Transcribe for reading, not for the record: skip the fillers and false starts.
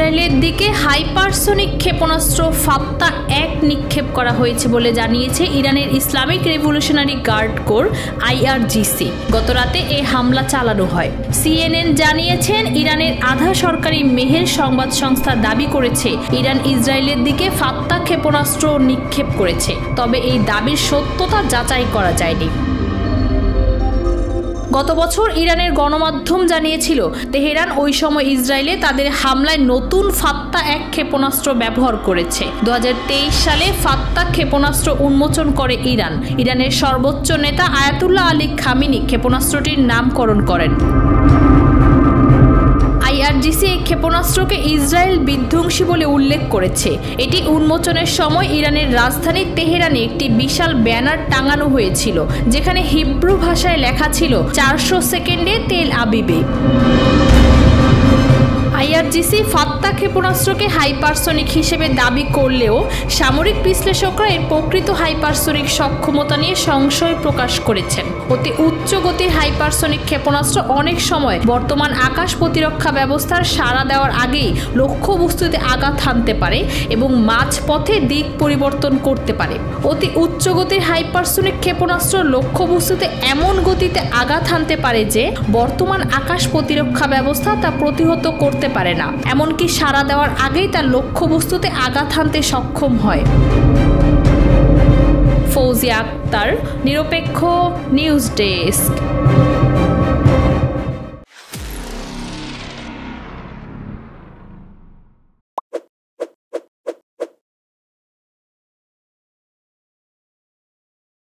ইসরায়েলের দিকে হাইপারসোনিক ক্ষেপণাস্ত্র ফাত্তা 1 নিক্ষেপ করা হয়েছে বলে জানিয়েছে ইরানের Islamic revolutionary guard corps IRGC। গতরাতে এই হামলা চালানো হয়। CNN জানিয়েছেন ইরানের আধা সরকারি মেহের সংবাদ সংস্থা দাবি করেছে ইরান ইসরায়েলের দিকে ফাত্তা ক্ষেপণাস্ত্র নিক্ষেপ করেছে, তবে এই দাবির সত্যতা যাচাই করা যায়নি। গত বছর ইরানের গণমাধ্যম জানিয়েছিল তেহরান ওই সময় ইসরায়েলে তাদের হামলায় নতুন ফাত্তা 1 ক্ষেপণাস্ত্র ব্যবহার করেছে। 2023 সালে ফাত্তা ক্ষেপণাস্ত্র উন্মোচন করে ইরান। ইরানের সর্বোচ্চ নেতা আয়াতুল্লাহ আলী খামেনি ক্ষেপণাস্ত্রটির নামকরণ করেন। IRGC এই ক্ষেপণাস্ত্রকে ইসরায়েল বিধ্বংসী বলে উল্লেখ করেছে। এটি উন্মোচনের সময় ইরানের রাজধানী তেহরানে একটি বিশাল ব্যানার টাঙানো হয়েছিল, যেখানে হিব্রু ভাষায় লেখা ছিল 400 সেকেন্ডে তেল আবিবে। IRGC ফাত্তা ক্ষেপণাস্ত্রকে হাইপারসোনিক হিসেবে দাবি করলেও সামরিক বিশ্লেষকরা এর প্রকৃত হাইপারসোনিক সক্ষমতা নিয়ে সংশয় প্রকাশ করেছেন। অতি উচ্চ গতির হাইপারসোনিক ক্ষেপণাস্ত্র অনেক সময় বর্তমান আকাশ প্রতিরক্ষা ব্যবস্থার সাড়া দেওয়ার আগেই লক্ষ্যবস্তুতে আঘাত হানতে পারে এবং মাঝপথে দিক পরিবর্তন করতে পারে। অতি উচ্চ গতির হাইপারসোনিক ক্ষেপণাস্ত্র লক্ষ্যবস্তুতে এমন গতিতে আঘাত হানতে পারে যে বর্তমান আকাশ প্রতিরক্ষা ব্যবস্থা তা প্রতিহত করতে পারে না, এমনকি সাড়া দেওয়ার আগেই তার লক্ষ্যবস্তুতে আঘাত হানতে সক্ষম হয়। ফৌজিয়া আক্তার, নিরপেক্ষ নিউজ ডেস্ক।